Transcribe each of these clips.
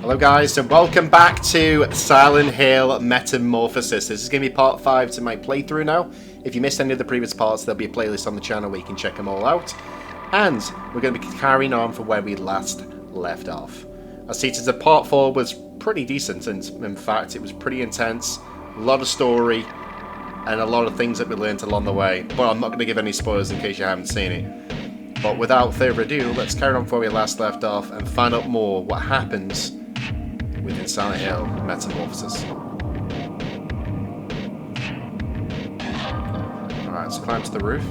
Hello guys, and welcome back to Silent Hill Metamorphoses. This is going to be part 5 to my playthrough now. If you missed any of the previous parts, there'll be a playlist on the channel where you can check them all out. And we're going to be carrying on from where we last left off. I see that part 4 was pretty decent, and in fact it was pretty intense. A lot of story, and a lot of things that we learned along the way. But I'm not going to give any spoilers in case you haven't seen it. But without further ado, let's carry on from where we last left off and find out more what happens within Silent Hill Metamorphoses. Alright, let's climb to the roof.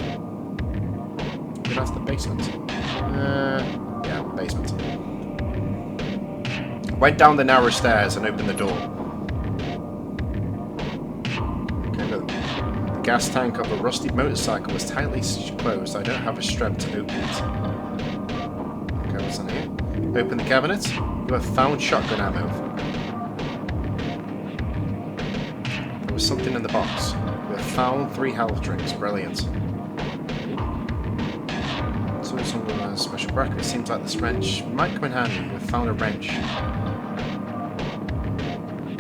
Maybe that's the basement. Yeah, basement. Went down the narrow stairs and opened the door. Okay, look. The gas tank of a rusty motorcycle was tightly closed. I don't have the strength to open it. Okay, what's in here? Open the cabinet. You have found shotgun ammo. There was something in the box. You have found 3 health drinks. Brilliant. So some special bracket. It seems like this wrench might come in handy. You have found a wrench.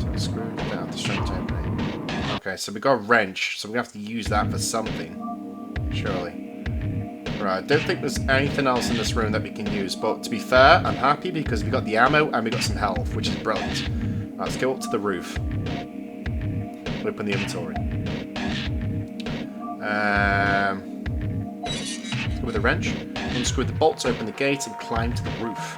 So screw down the strength to open it. Okay, so we got a wrench, so we're gonna have to use that for something. Surely. Right, I don't think there's anything else in this room that we can use, but to be fair, I'm happy because we got the ammo and we got some health, which is brilliant. Right, let's go up to the roof. Open the inventory. With a wrench, unscrew the bolts, open the gate, and climb to the roof.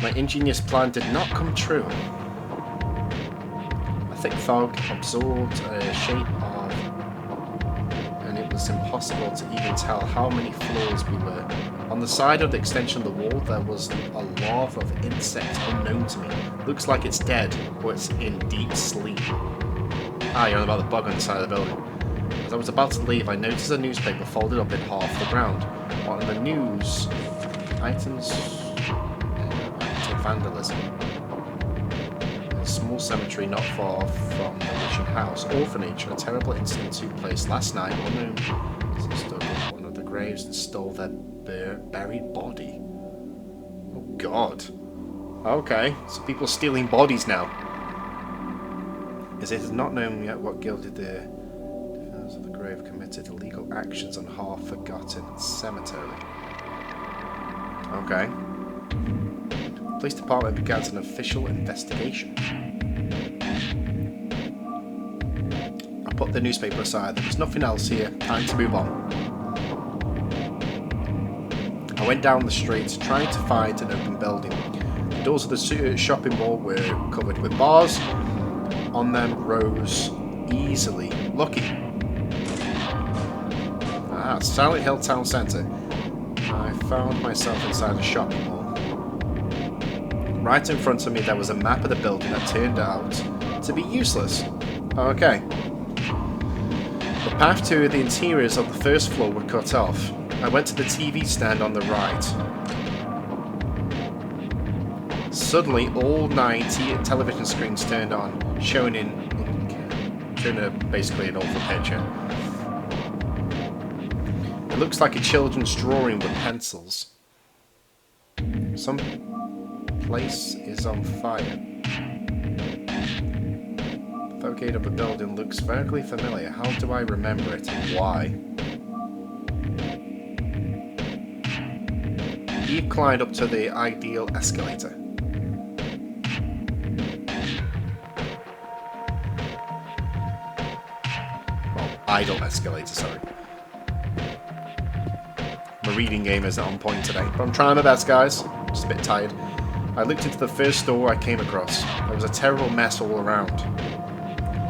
My ingenious plan did not come true. Thick fog absorbed a shape of, and it was impossible to even tell how many floors we were. On the side of the extension of the wall there was a larva of insect unknown to me. Looks like it's dead, or it's in deep sleep. Ah, you're on about the bug on the side of the building. As I was about to leave, I noticed a newspaper folded up in half the ground. On the news, items to vandalism. Small cemetery not far from the mission house. Orphanage. A terrible incident took place last night. Unknown stood at one of the graves and stole their buried body. Oh God. Okay, so people are stealing bodies now. As it is not known yet what guilty the defenders of the grave committed illegal actions on half-forgotten cemetery. Okay. The police department began an official investigation. I put the newspaper aside. There was nothing else here. Time to move on. I went down the street trying to find an open building. The doors of the shopping mall were covered with bars. On them rose easily. Lucky. Ah, Silent Hill Town Centre. I found myself inside a shopping mall. Right in front of me there was a map of the building that turned out to be useless. Okay. The path to the interiors of the first floor were cut off. I went to the TV stand on the right. Suddenly all 9 television screens turned on, showing basically an awful picture. It looks like a children's drawing with pencils. Some place is on fire. The facade of the building looks vaguely familiar. How do I remember it and why? Eve climbed up to the ideal escalator. Well, idle escalator, sorry. My reading game isn't on point today, but I'm trying my best, guys. Just a bit tired. I looked into the first door I came across. There was a terrible mess all around.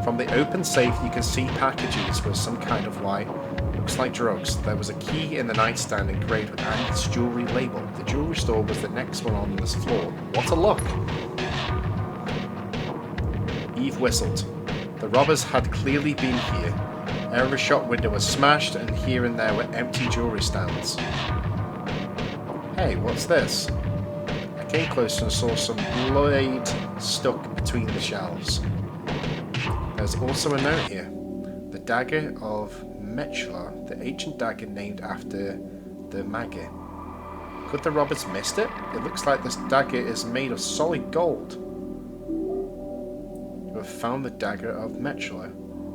From the open safe you can see packages with some kind of white. Looks like drugs. There was a key in the nightstand engraved with Annie's jewellery label. The jewellery store was the next one on this floor. What a look! Eve whistled. The robbers had clearly been here. Every shop window was smashed and here and there were empty jewellery stands. Hey, what's this? I came closer and saw some blade stuck between the shelves. There's also a note here. The dagger of Metchla, the ancient dagger named after the Maggie. Could the robbers missed it? It looks like this dagger is made of solid gold. You have found the dagger of Metro.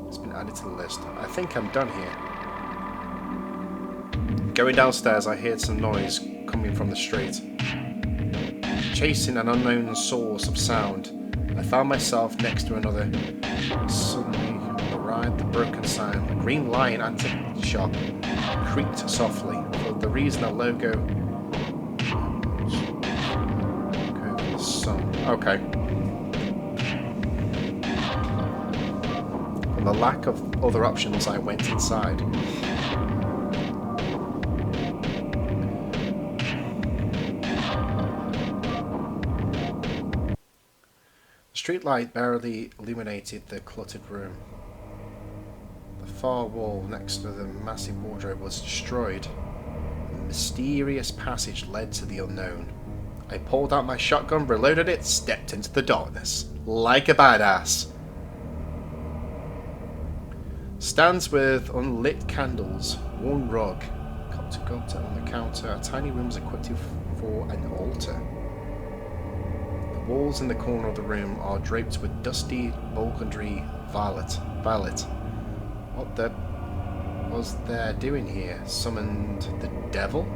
It's been added to the list. I think I'm done here. Going downstairs, I heard some noise coming from the street. Chasing an unknown source of sound, I found myself next to another. Suddenly, arrived the broken sound. A green lion antique shop creaked softly. For the reason a logo. Okay. From the lack of other options, I went inside. The streetlight barely illuminated the cluttered room. The far wall next to the massive wardrobe was destroyed. A mysterious passage led to the unknown. I pulled out my shotgun, reloaded it, stepped into the darkness. Like a badass. Stands with unlit candles, worn rug, got on the counter. A tiny room was equipped for an altar. The walls in the corner of the room are draped with dusty burgundy violet. What the was there doing here? Summoned the devil?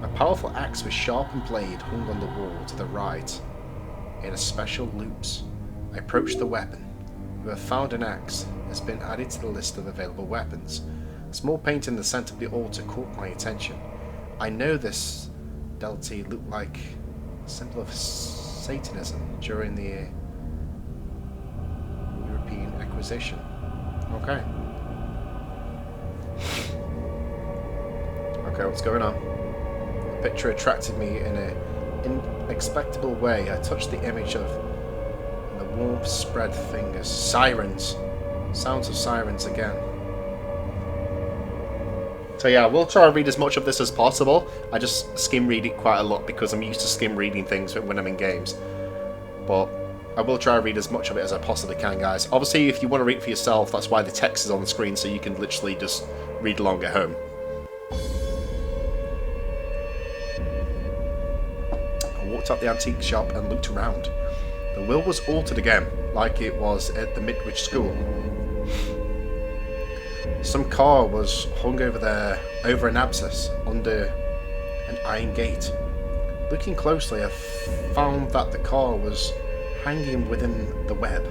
A powerful axe with sharpened blade hung on the wall to the right, in a special loops. I approached the weapon. You have found an axe. It has been added to the list of available weapons. A small paint in the centre of the altar caught my attention. I know this deity looked like a symbol of Satanism during the European Acquisition. Okay. Okay, what's going on? The picture attracted me in an inexplicable way. I touched the image of, and the warmth spread fingers. Sirens. Sounds of sirens again. So yeah, we'll try to read as much of this as possible. I just skim read it quite a lot because I'm used to skim reading things when I'm in games. But I will try to read as much of it as I possibly can, guys. Obviously, if you want to read for yourself, that's why the text is on the screen, so you can literally just read along at home. I walked up the antique shop and looked around. The wheel was altered again, like it was at the Midwich School. Some car was hung over there, over an abscess, under an iron gate. Looking closely, I found that the car was hanging within the web.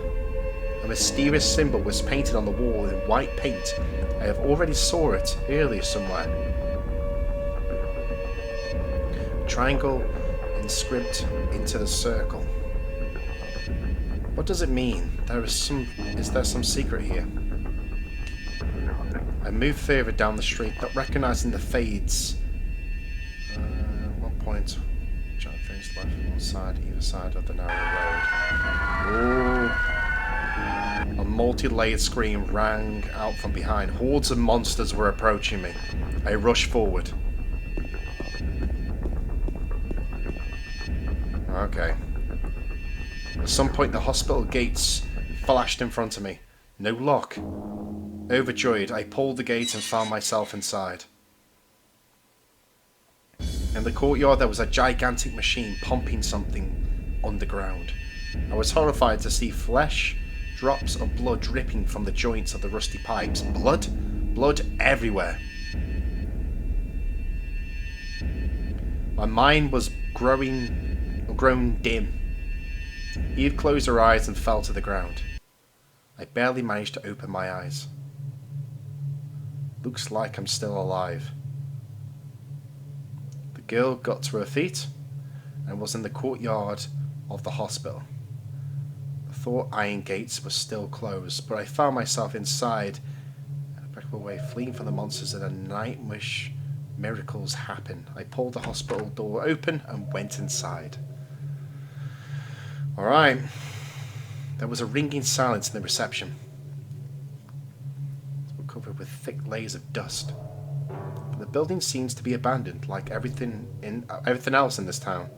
A mysterious symbol was painted on the wall in white paint. I have already saw it earlier somewhere. A triangle inscribed into the circle. What does it mean? Is there some secret here? I moved further down the street, not recognizing the fades. One point, giant things left on one side, either side of the narrow road. Ooh. A multi-layered scream rang out from behind. Hordes of monsters were approaching me. I rushed forward. Okay. At some point, the hospital gates flashed in front of me. No lock. Overjoyed, I pulled the gate and found myself inside. In the courtyard, there was a gigantic machine pumping something underground. I was horrified to see flesh, drops of blood dripping from the joints of the rusty pipes. Blood? Blood everywhere. My mind was grown dim. Eve closed her eyes and fell to the ground. I barely managed to open my eyes. Looks like I'm still alive. The girl got to her feet and was in the courtyard of the hospital. I thought iron gates were still closed, but I found myself inside in a practical way, fleeing from the monsters, and a nightmarish miracles happened. I pulled the hospital door open and went inside. Alright. There was a ringing silence in the reception. We're covered with thick layers of dust. But the building seems to be abandoned, like everything else in this town.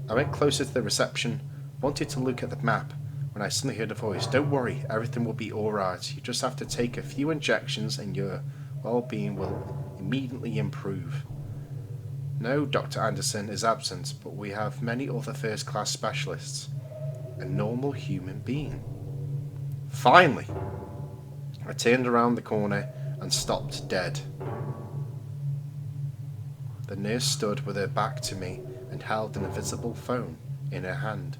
I went closer to the reception, wanted to look at the map, when I suddenly heard a voice. Don't worry, everything will be alright. You just have to take a few injections and your well-being will immediately improve. No, Dr. Anderson is absent, but we have many other first-class specialists. A normal human being. Finally! I turned around the corner and stopped dead. The nurse stood with her back to me and held an invisible phone in her hand.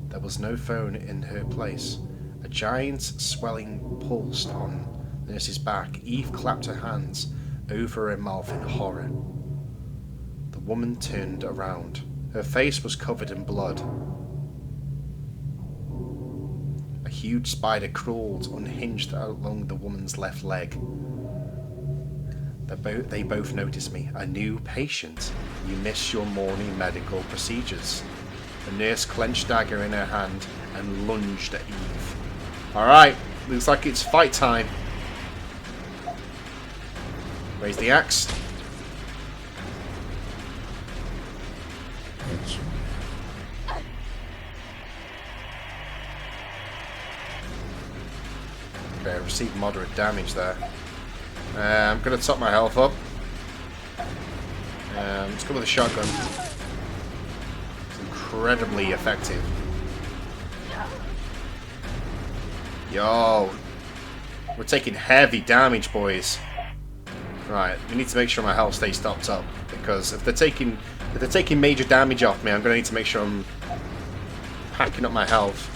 There was no phone in her place. A giant swelling pulsed on the nurse's back. Eve clapped her hands over her mouth in horror. The woman turned around. Her face was covered in blood. A huge spider crawled unhinged along the woman's left leg. They both noticed me. A new patient. You missed your morning medical procedures. The nurse clenched dagger in her hand and lunged at Eve. Alright, looks like it's fight time. Raise the axe. Okay, I received moderate damage there. I'm going to top my health up. Let's go with a shotgun. It's incredibly effective. Yo! We're taking heavy damage, boys. Right, we need to make sure my health stays topped up. Because if they're taking major damage off me, I'm going to need to make sure I'm packing up my health.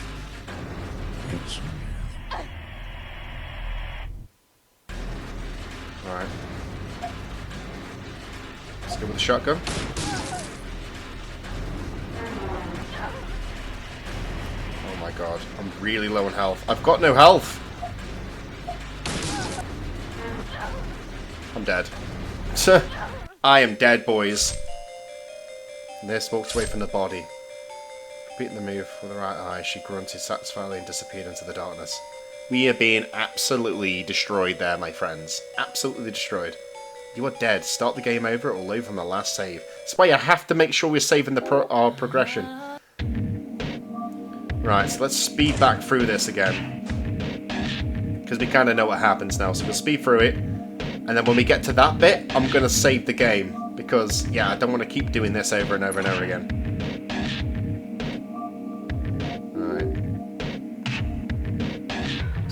Alright. Let's go with the shotgun. Oh my god, I'm really low on health. I've got no health! I'm dead. I am dead, boys. Nurse walked away from the body. Repeating the move with her right eye, she grunted satisfiedly and disappeared into the darkness. We are being absolutely destroyed there, my friends. Absolutely destroyed. You are dead. Start the game over or load from the last save. That's why I have to make sure we're saving our progression. Right, so let's speed back through this again. Because we kind of know what happens now. So we'll speed through it. And then when we get to that bit, I'm going to save the game. Because, yeah, I don't want to keep doing this over and over and over again.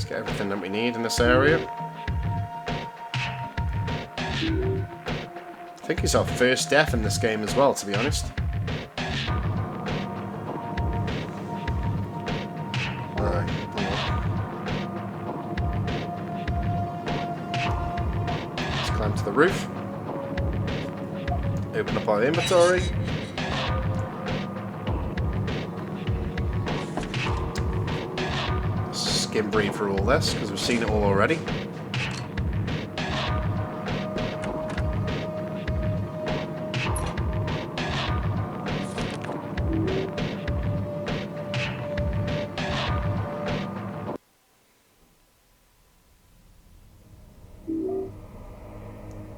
Get everything that we need in this area. I think it's our first death in this game as well, to be honest. Alright, let's climb to the roof. Open up our inventory. Skim breathe through all this because we've seen it all already.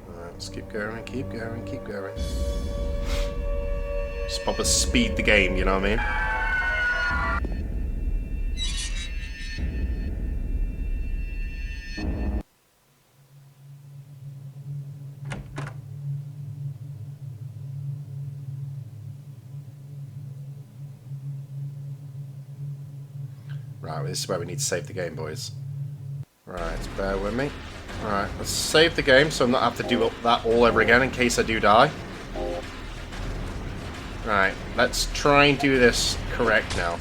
Alright, let's keep going, keep going, keep going. Just proper speed the game, you know what I mean? Right, this is where we need to save the game, boys. Right, bear with me. Alright, let's save the game so I'm not have to do that all over again in case I do die. Right, let's try and do this correct now.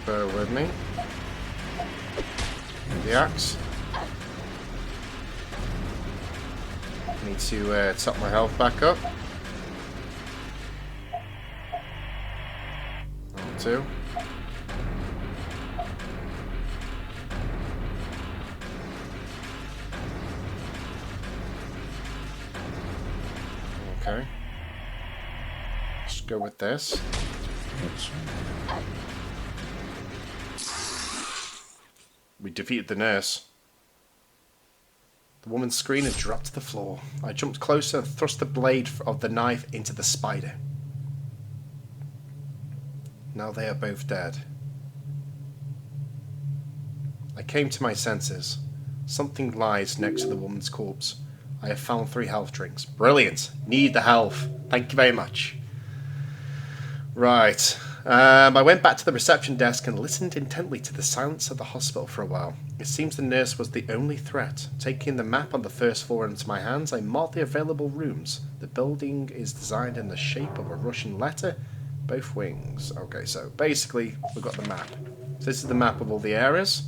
Bear with me. The axe. Need to top my health back up. 1, 2. Okay. Let's go with this. We defeated the nurse. The woman screamed and dropped to the floor. I jumped closer and thrust the blade of the knife into the spider. Now they are both dead. I came to my senses. Something lies next to the woman's corpse. I have found 3 health drinks. Brilliant. Need the health. Thank you very much. Right. I went back to the reception desk and listened intently to the silence of the hospital for a while. It seems the nurse was the only threat. Taking the map on the first floor into my hands, I marked the available rooms. The building is designed in the shape of a Russian letter, both wings. Okay, so basically we've got the map. So this is the map of all the areas.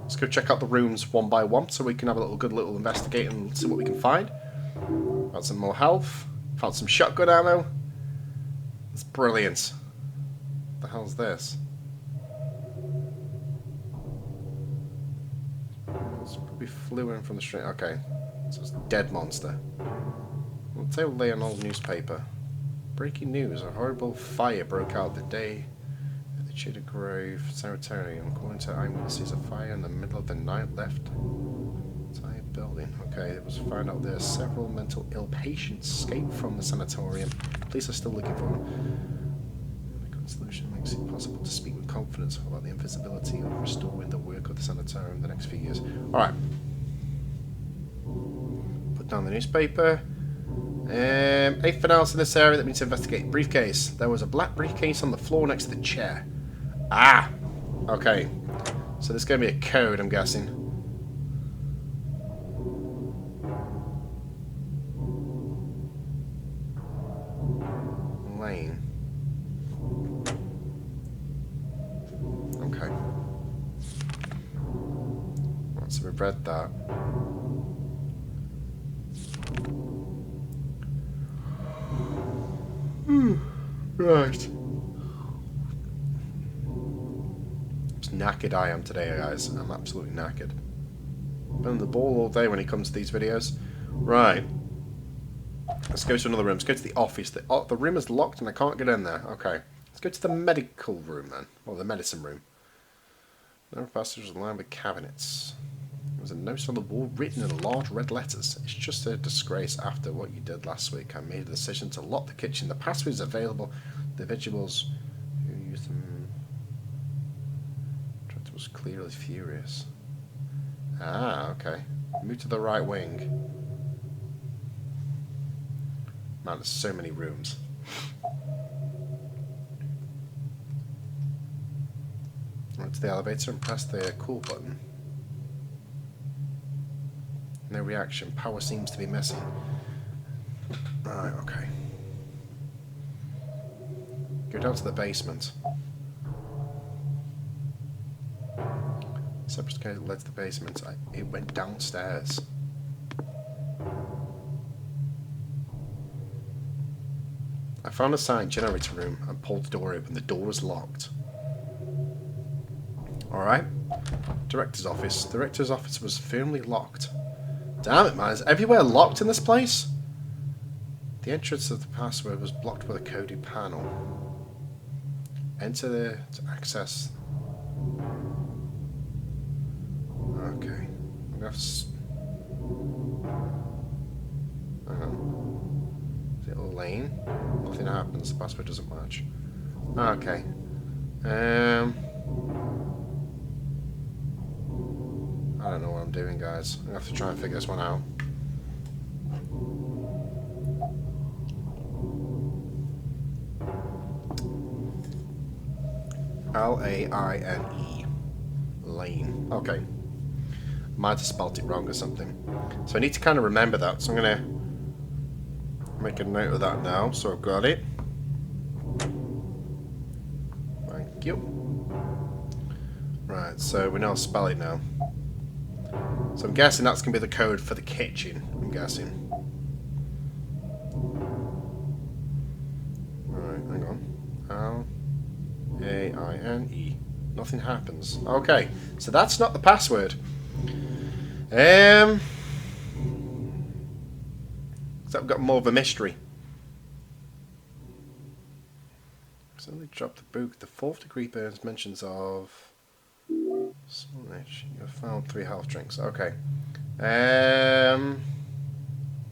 Let's go check out the rooms one by one so we can have a good little investigate and see what we can find. Got some more health. Found some shotgun ammo. That's brilliant. What the hell's this? It's probably flew in from the street. Okay. So it's a dead monster. We'll table lay an old newspaper. Breaking news. A horrible fire broke out the day at the Cheetah Grove Sanitarium. According to eyewitnesses, a fire in the middle of the night left entire building. Okay, it was found out there several mental ill patients escaped from the sanatorium. Police are still looking for them. The current solution makes it possible to speak with confidence about the invisibility of restoring the work of the sanatorium in the next few years. Alright. Put down the newspaper. 8th house in this area that we need to investigate. Briefcase. There was a black briefcase on the floor next to the chair. Ah! Okay. So there's going to be a code, I'm guessing. Lane. Okay. Right, so we've read that. Right. It's knackered I am today, guys. I'm absolutely knackered. Been on the ball all day when it comes to these videos. Right. Let's go to another room. Let's go to the office. The room is locked and I can't get in there. Okay. Let's go to the medical room then. Or the medicine room. No passages lined with cabinets. There was a note on the wall written in large red letters. It's just a disgrace after what you did last week. I made a decision to lock the kitchen. The password is available. The individuals who used them was clearly furious. Ah, okay. Move to the right wing. Man, there's so many rooms. Went to the elevator and press the cool button. No reaction. Power seems to be missing. Right, okay. Go down to the basement. Separate staircase led to the basement. It went downstairs. I found a sign, generator room, and pulled the door open. The door was locked. Alright. Director's office. The director's office was firmly locked. Damn it, man. Is everywhere locked in this place? The entrance of the password was blocked with a coded panel. Enter there to access. Okay. I'm gonna have to. Hang on. Is it a lane? Nothing happens. The password doesn't match. Okay. I don't know what I'm doing, guys. I'm gonna have to try and figure this one out. L-A-I-N-E. Lane. Okay. Might have spelt it wrong or something. So I need to kind of remember that. So I'm going to make a note of that now. So I've got it. Thank you. Right, so we know how to spell it now. So I'm guessing that's going to be the code for the kitchen. I'm guessing. Alright, hang on. L-A-I-N-E. Nothing happens. Okay, so that's not the password. Except we've got more of a mystery. Accidentally dropped the book. The 4th degree burns mentions of... You have found 3 health drinks. Okay.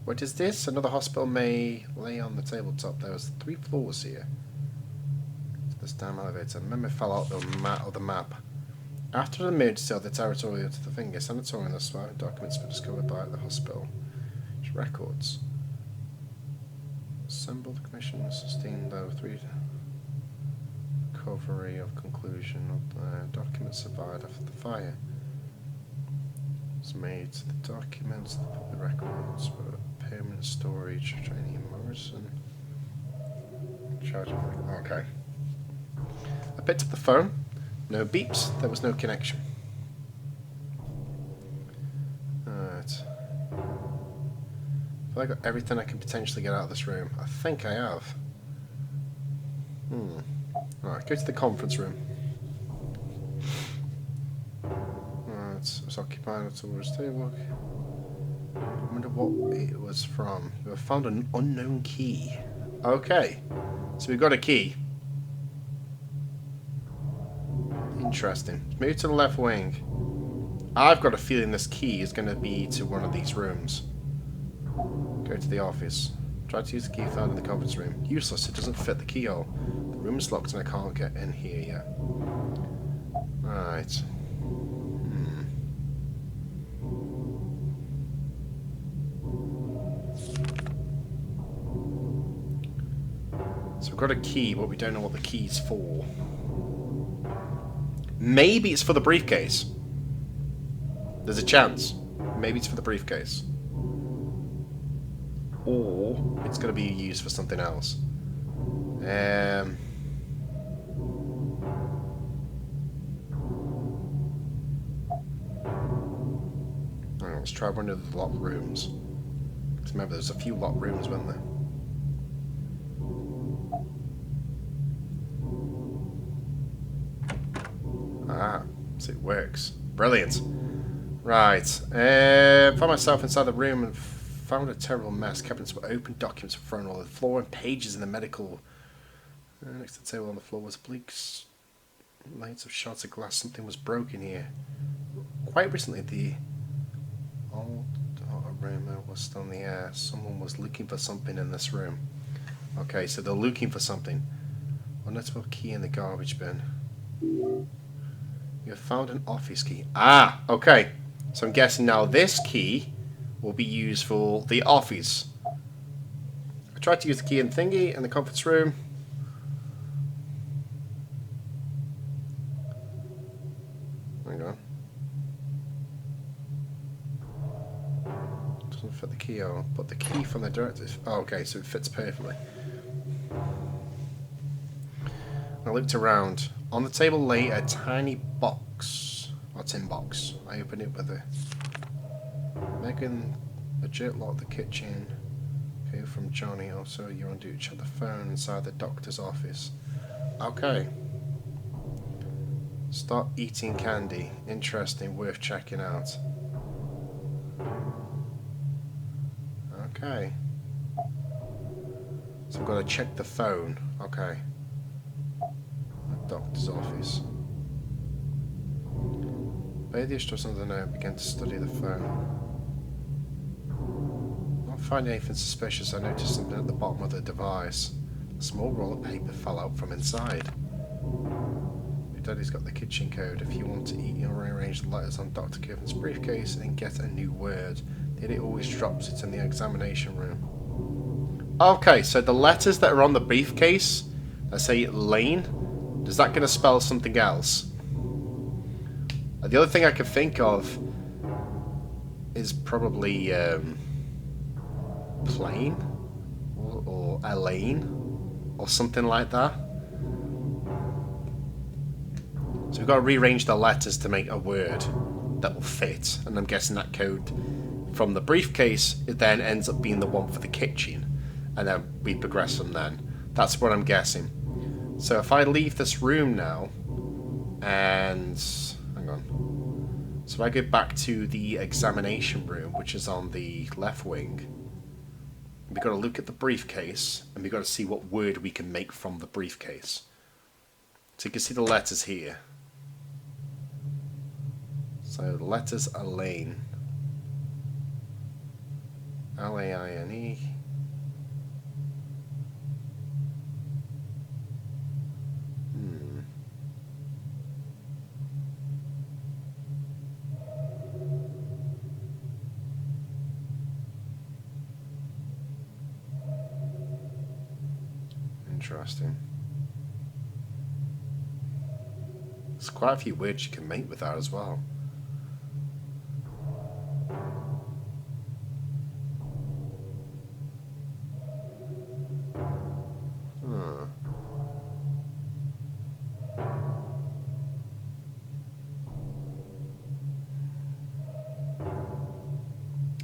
What is this? Another hospital may lay on the tabletop. There was 3 floors here. This damn elevator. Remember, fell out of the map. After the emergency of the territorial to the finger, sanatorium and the surviving documents were discovered by the hospital. Records. Assembled commission sustained though 3 recovery of conclusion of the documents survived after the fire. It was made to the documents, the public records, for permanent storage, training in Morrison. Charge of, okay. I picked up the phone. No beeps, there was no connection. Alright. Have I got everything I can potentially get out of this room? I think I have. Alright, go to the conference room. Alright, it was occupied towards the table. I wonder what it was from. We found an unknown key. Okay, so we've got a key. Interesting. Move to the left wing. I've got a feeling this key is going to be to one of these rooms. Go to the office. Try to use the key found in the conference room. Useless, it doesn't fit the keyhole. The room is locked and I can't get in here yet. Right. So we've got a key, but we don't know what the key's for. Maybe it's for the briefcase. There's a chance. Maybe it's for the briefcase. Or it's going to be used for something else. Let's try one of the locked rooms. Because remember, there's a few locked rooms, weren't there? Ah, so it works. Brilliant. Right. Found myself inside the room and found a terrible mess. Cabinets were open, documents were thrown all over the floor, and pages in the medical. Next to the table on the floor was bleaks. Lights of shards of glass. Something was broken here. Quite recently, the old aroma was still in the air. Someone was looking for something in this room. Okay, so they're looking for something. Unnotable key in the garbage bin. You have found an office key. Ah, okay. So I'm guessing now this key will be used for the office. I tried to use the key in thingy in the conference room. Hang on. Doesn't fit the key on, but the key from the directive. Oh, okay, so it fits perfectly. I looked around. On the table lay a tiny box, or tin box. I opened it with a... Megan, the jerk locked the kitchen. Okay, from Johnny. Also, you're on duty. Check the phone inside the doctor's office. Okay. Start eating candy. Interesting, worth checking out. Okay. So I've got to check the phone. Okay. Doctor's office. Obey the instructions on the note. Began to study the phone. Not finding anything suspicious, I noticed something at the bottom of the device. A small roll of paper fell out from inside. Your daddy's got the kitchen code. If you want to eat, you'll rearrange the letters on Dr. Kirvin's briefcase and get a new word. The idiot always drops it in the examination room. Okay, so the letters that are on the briefcase, let's say Lane. Is that going to spell something else? The other thing I can think of is probably plane or Elaine or something like that. So we've got to rearrange the letters to make a word that will fit, and I'm guessing that code from the briefcase it then ends up being the one for the kitchen, and then we progress from then. That's what I'm guessing. So if I leave this room now, and hang on, so I go back to the examination room, which is on the left wing. We've got to look at the briefcase, and we've got to see what word we can make from the briefcase. So you can see the letters here. So the letters are Lane. L-A-I-N-E. Interesting. There's quite a few words you can make with that as well.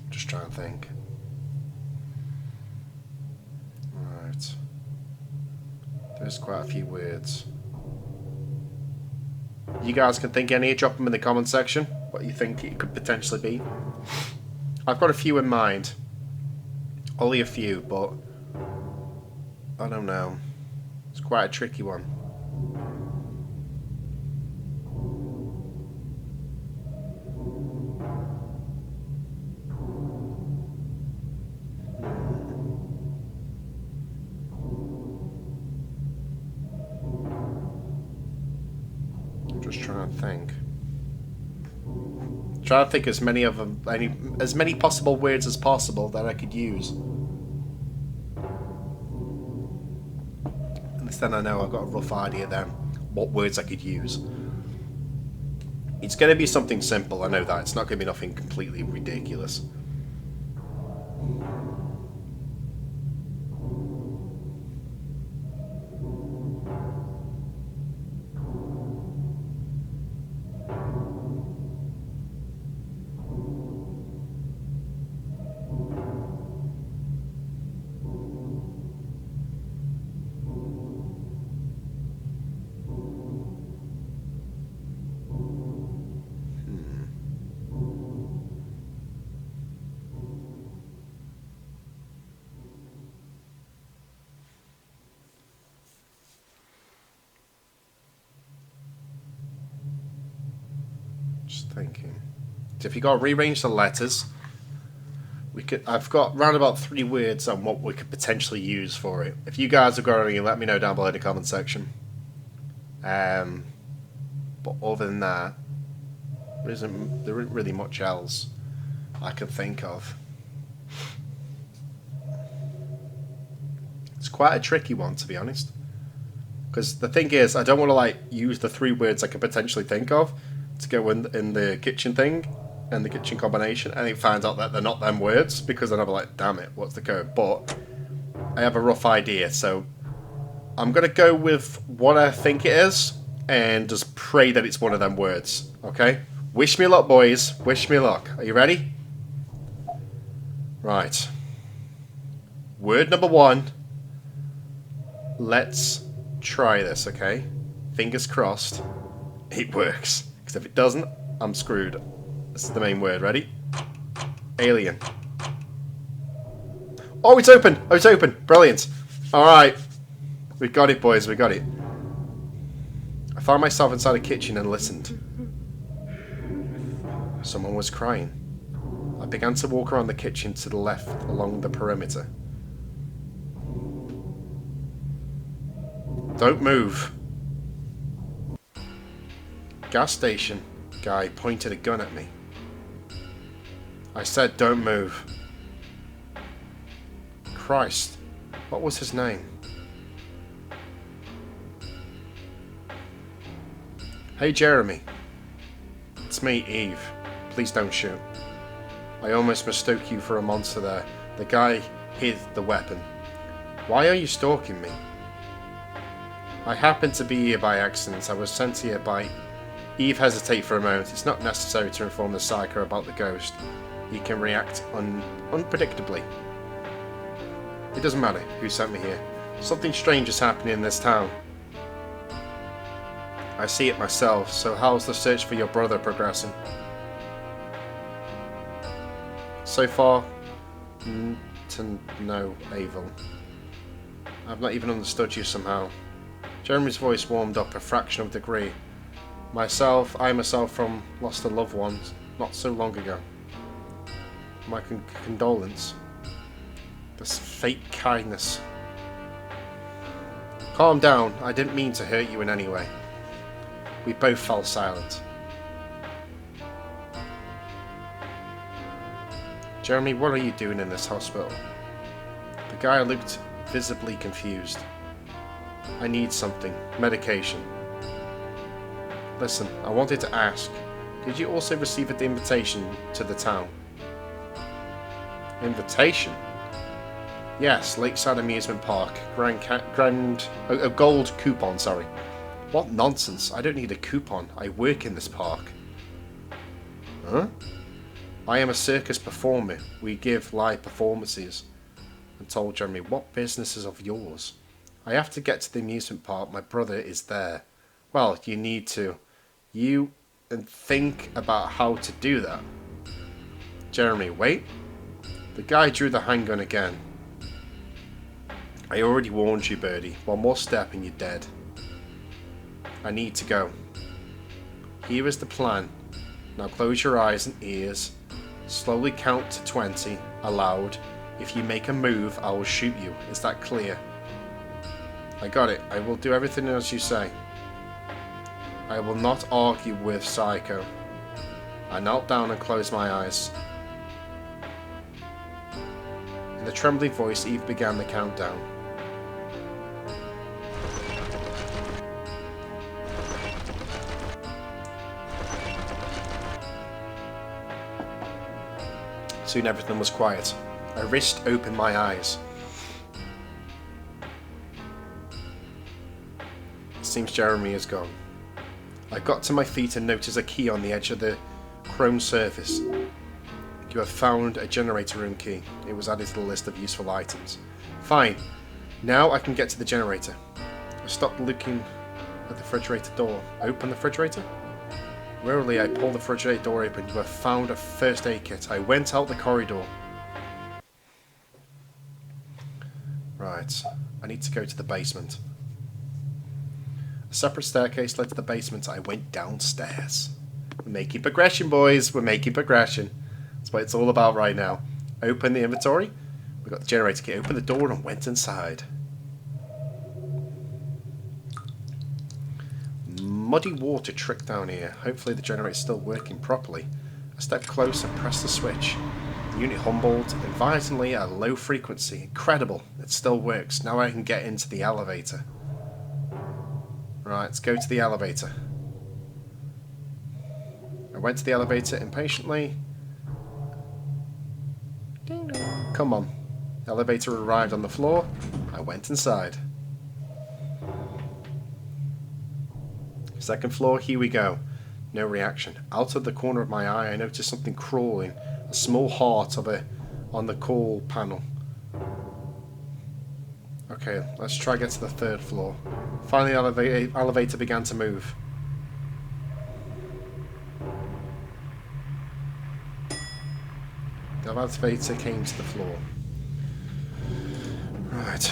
Just trying to think. Right. There's quite a few words. You guys can think any, drop them in the comment section, what you think it could potentially be. I've got a few in mind. Only a few, but I don't know. It's quite a tricky one. Just trying to think. Trying to think as many of them, as many possible words as possible that I could use. At least then I know I've got a rough idea then what words I could use. It's going to be something simple, I know that. It's not going to be nothing completely ridiculous. Thinking. So if you got to rearrange the letters, we could. I've got round about 3 words on what we could potentially use for it. If you guys have got any, let me know down below in the comment section. But other than that, there isn't really much else I can think of. It's quite a tricky one, to be honest, because the thing is, I don't want to like use the 3 words I could potentially think of to go in the kitchen thing and the kitchen combination, and it finds out that they're not them words, because then I'm like, damn it, what's the code? But I have a rough idea, so I'm gonna go with what I think it is and just pray that it's one of them words. Okay, wish me luck, boys, wish me luck. Are you ready? Right, word number 1. Let's try this. Okay, fingers crossed it works. If it doesn't, I'm screwed. This is the main word. Ready? Alien. Oh, it's open! Oh, it's open! Brilliant! Alright. We got it, boys. We got it. I found myself inside a kitchen and listened. Someone was crying. I began to walk around the kitchen to the left along the perimeter. Don't move. Gas station guy pointed a gun at me. I said, don't move. Christ, what was his name? Hey Jeremy. It's me, Eve. Please don't shoot. I almost mistook you for a monster there. The guy hid the weapon. Why are you stalking me? I happened to be here by accident. I was sent here by... Eve hesitated for a moment. It's not necessary to inform the psycho about the ghost. He can react unpredictably. It doesn't matter who sent me here. Something strange is happening in this town. I see it myself, so how's the search for your brother progressing? So far, to no avail. I've not even understood you somehow. Jeremy's voice warmed up a fraction of a degree. I myself from lost a loved one not so long ago. My condolence. This fake kindness. Calm down, I didn't mean to hurt you in any way. We both fell silent. Jeremy, what are you doing in this hospital? The guy looked visibly confused. I need something. Medication. Listen, I wanted to ask, did you also receive the invitation to the town? Invitation? Yes, Lakeside Amusement Park. A gold coupon, sorry. What nonsense. I don't need a coupon. I work in this park. Huh? I am a circus performer. We give live performances. And told Jeremy, what business is of yours? I have to get to the amusement park. My brother is there. Well, you need to. And think about how to do that. Jeremy, wait. The guy drew the handgun again. I already warned you, Birdie. One more step and you're dead. I need to go. Here is the plan. Now close your eyes and ears. Slowly count to 20, aloud. If you make a move, I will shoot you. Is that clear? I got it. I will do everything as you say. I will not argue with Psycho. I knelt down and closed my eyes. In the trembling voice, Eve began the countdown. Soon everything was quiet. I risked open my eyes. It seems Jeremy is gone. I got to my feet and noticed a key on the edge of the chrome surface. You have found a generator room key. It was added to the list of useful items. Fine. Now I can get to the generator. I stopped looking at the refrigerator door. Open the refrigerator? Wearily, I pulled the refrigerator door open. You have found a first aid kit. I went out the corridor. Right. I need to go to the basement. A separate staircase led to the basement. I went downstairs. We're making progression, boys. We're making progression. That's what it's all about right now. Open the inventory. We got the generator kit. Open the door and went inside. Muddy water tricked down here. Hopefully the generator's still working properly. I stepped close and pressed the switch. The unit humbled, invitingly at a low frequency. Incredible. It still works. Now I can get into the elevator. Right, let's go to the elevator. I went to the elevator impatiently. Ding dong. Come on. The elevator arrived on the floor. I went inside. Second floor, here we go. No reaction. Out of the corner of my eye, I noticed something crawling. A small heart on the call panel. Okay, let's try to get to the third floor. Finally, the elevator began to move. The elevator came to the floor. Right.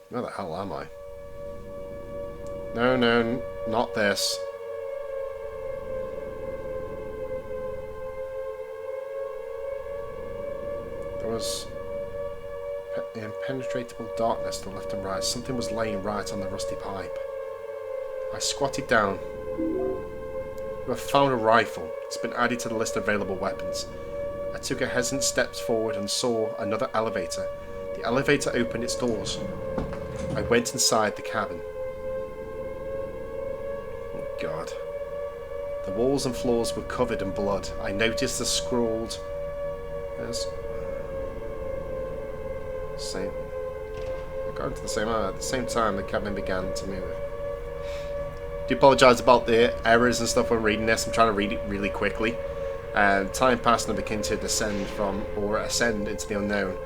Where the hell am I? No, not this. There was impenetrable darkness to the left and right. Something was laying right on the rusty pipe. I squatted down. We have found a rifle. It's been added to the list of available weapons. I took a hesitant steps forward and saw another elevator. The elevator opened its doors. I went inside the cabin. Oh God. The walls and floors were covered in blood. I noticed the scrawled... At the same time, the cabin began to move. I do apologise about the errors and stuff when reading this. I'm trying to read it really quickly. Time passed and I began to ascend into the unknown.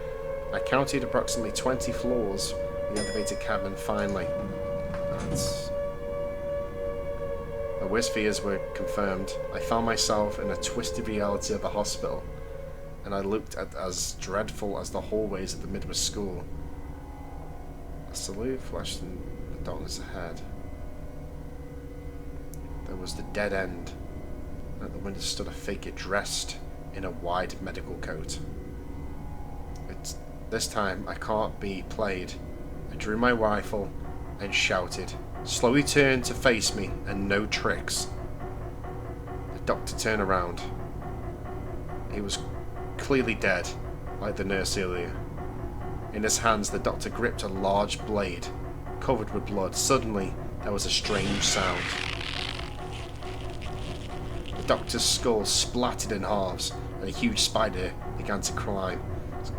I counted approximately 20 floors in the elevated cabin finally. My worst fears were confirmed. I found myself in a twisted reality of the hospital, and I looked at as dreadful as the hallways of the Midwest School. A salute flashed in the darkness ahead. There was the dead end. At the window stood a figure dressed in a wide medical coat. This time I can't be played. I drew my rifle and shouted. Slowly turned to face me, and no tricks. The doctor turned around. He was clearly dead, like the nurse earlier. In his hands the doctor gripped a large blade, covered with blood. Suddenly there was a strange sound. The doctor's skull splattered in halves, and a huge spider began to climb.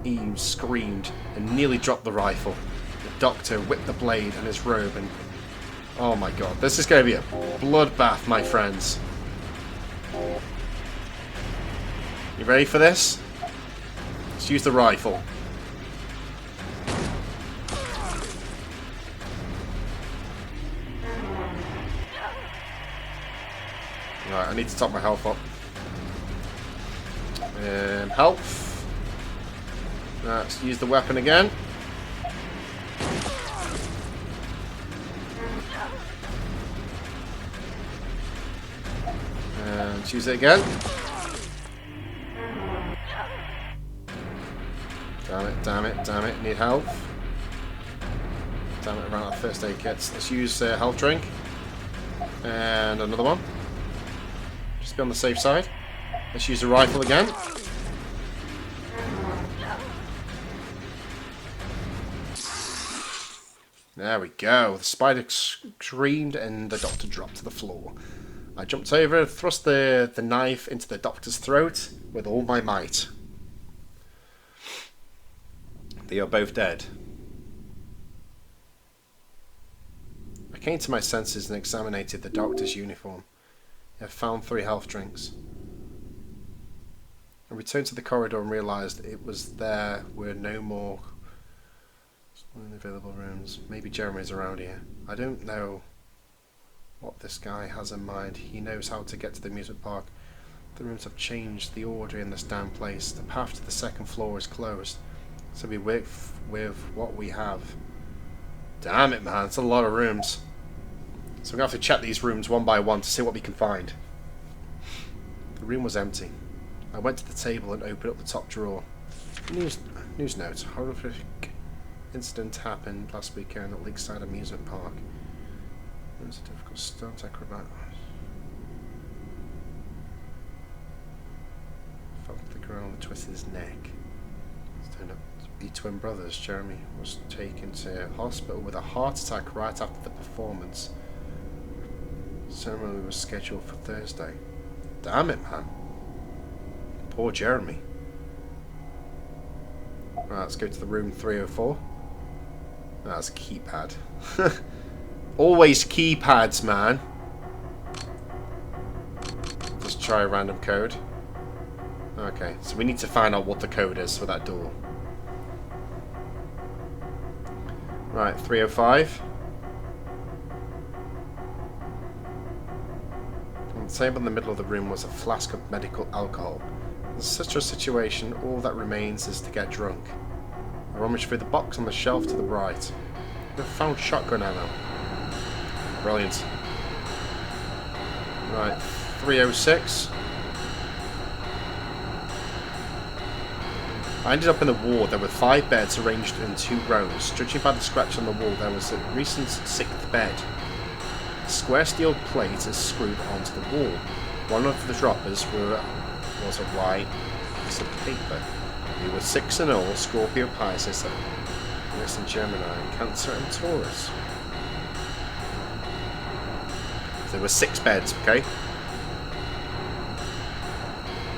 He screamed and nearly dropped the rifle. The doctor whipped the blade and his robe and... Oh my god, this is going to be a bloodbath, my friends. You ready for this? Let's use the rifle. Right, I need to top my health up. Health. Let's use the weapon again. And choose it again. Damn it, damn it, damn it. Need health. Damn it, I ran out of first aid kits. Let's use health drink. And another one. Just be on the safe side. Let's use the rifle again. There we go. The spider screamed and the doctor dropped to the floor. I jumped over, thrust the knife into the doctor's throat with all my might. They are both dead. I came to my senses and examined the doctor's uniform. I found 3 health drinks. I returned to the corridor and realised there were no more available rooms. Maybe Jeremy's around here. I don't know what this guy has in mind. He knows how to get to the amusement park. The rooms have changed the order in this damn place. The path to the second floor is closed. So we work with what we have. Damn it, man. It's a lot of rooms. So we're going to have to check these rooms one by one to see what we can find. The room was empty. I went to the table and opened up the top drawer. News note. Horrific incident happened last weekend at Lakeside Amusement Park. It was a difficult stunt acrobat. Felt the ground and twisted his neck. It turned out to be twin brothers. Jeremy was taken to hospital with a heart attack right after the performance. The ceremony was scheduled for Thursday. Damn it, man. Poor Jeremy. Right, let's go to the room 304. That's a keypad. Always keypads, man. Just try a random code. Okay, so we need to find out what the code is for that door. Right, 305. On the table in the middle of the room was a flask of medical alcohol. In such a situation, all that remains is to get drunk. I rummaged through the box on the shelf to the right. I found shotgun ammo. Brilliant. Right, 306. I ended up in the ward. There were 5 beds arranged in 2 rows. Judging by the scratch on the wall, there was a recent 6th bed. A square steel plate is screwed onto the wall. One of the droppers was a white piece of paper. We were 6 in all: Scorpio, Pisces, Venus and Gemini, Cancer and Taurus. There were 6 beds, okay?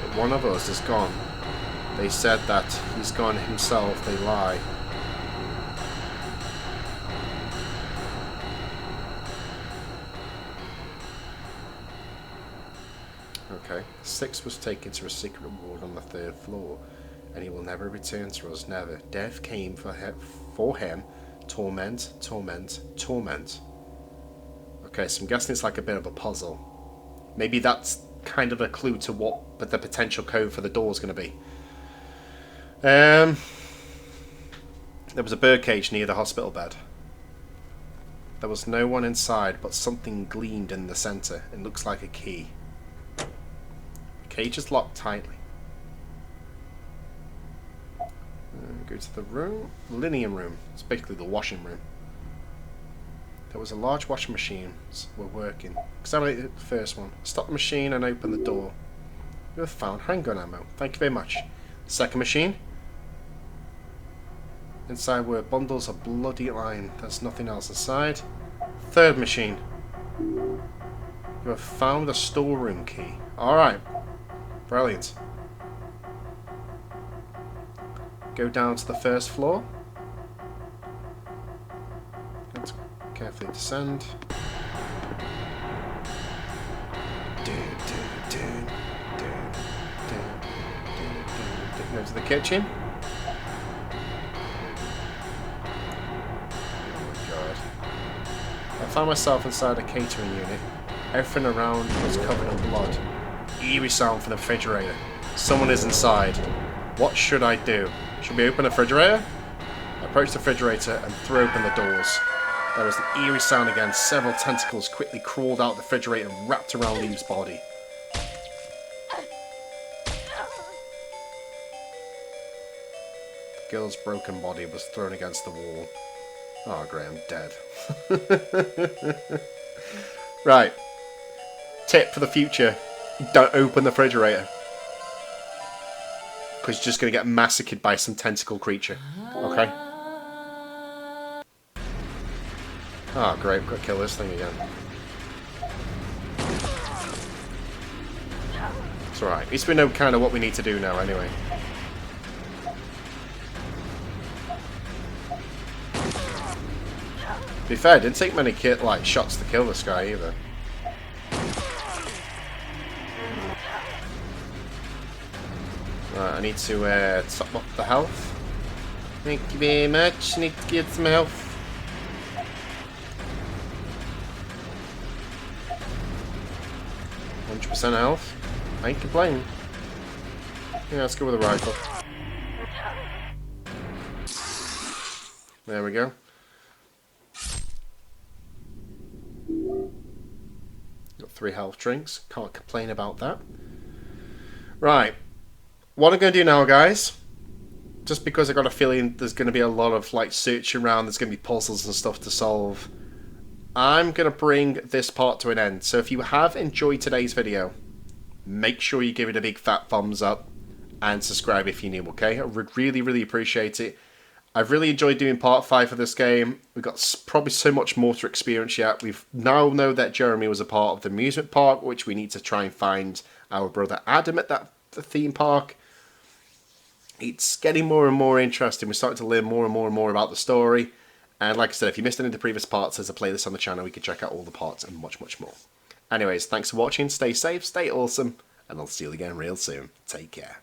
But one of us is gone. They said that he's gone himself. They lie. Okay. 6 was taken to a secret ward on the 3rd floor, and he will never return to us. Never. Death came for him. Torment, torment, torment. Okay, so I'm guessing it's like a bit of a puzzle. Maybe that's kind of a clue to what the potential code for the door is going to be. There was a birdcage near the hospital bed. There was no one inside, but something gleamed in the center. It looks like a key. The cage is locked tightly. Go to the room. Linen room. It's basically the washing room. There was a large washing machine. Were working. Examine the first one. Stop the machine and open the door. You have found handgun ammo. Thank you very much. Second machine. Inside were bundles of bloody line. There's nothing else inside. Third machine. You have found a storeroom key. Alright. Brilliant. Go down to the first floor. Let's carefully descend. Go to the kitchen. I found myself inside a catering unit. Everything around was covered in blood. Eerie sound from the refrigerator. Someone is inside. What should I do? Should we open the refrigerator? I approached the refrigerator and threw open the doors. There was an eerie sound again. Several tentacles quickly crawled out the refrigerator and wrapped around Eve's body. The girl's broken body was thrown against the wall. Oh, great, I'm dead. Right. Tip for the future. Don't open the refrigerator. Because you're just going to get massacred by some tentacle creature. Okay? Oh, great, we've got to kill this thing again. It's alright. At least we know kind of what we need to do now, anyway. To be fair, it didn't take many shots to kill this guy either. Right, I need to top up the health. Thank you very much. Need to get some health. %100% health. I ain't complaining. Yeah, let's go with a rifle. There we go. Got 3 health drinks. Can't complain about that. Right. What I'm going to do now, guys, just because I got a feeling there's going to be a lot of searching around, there's going to be puzzles and stuff to solve, I'm going to bring this part to an end. So if you have enjoyed today's video, make sure you give it a big fat thumbs up and subscribe if you're new, okay? I would really, really appreciate it. I've really enjoyed doing part 5 of this game. We've got probably so much more to experience yet. We now know that Jeremy was a part of the amusement park, which we need to try and find our brother Adam at the theme park. It's getting more and more interesting. We're starting to learn more and more about the story. And like I said, if you missed any of the previous parts, there's a playlist on the channel. You can check out all the parts and much, much more. Anyways, thanks for watching. Stay safe, stay awesome, and I'll see you again real soon. Take care.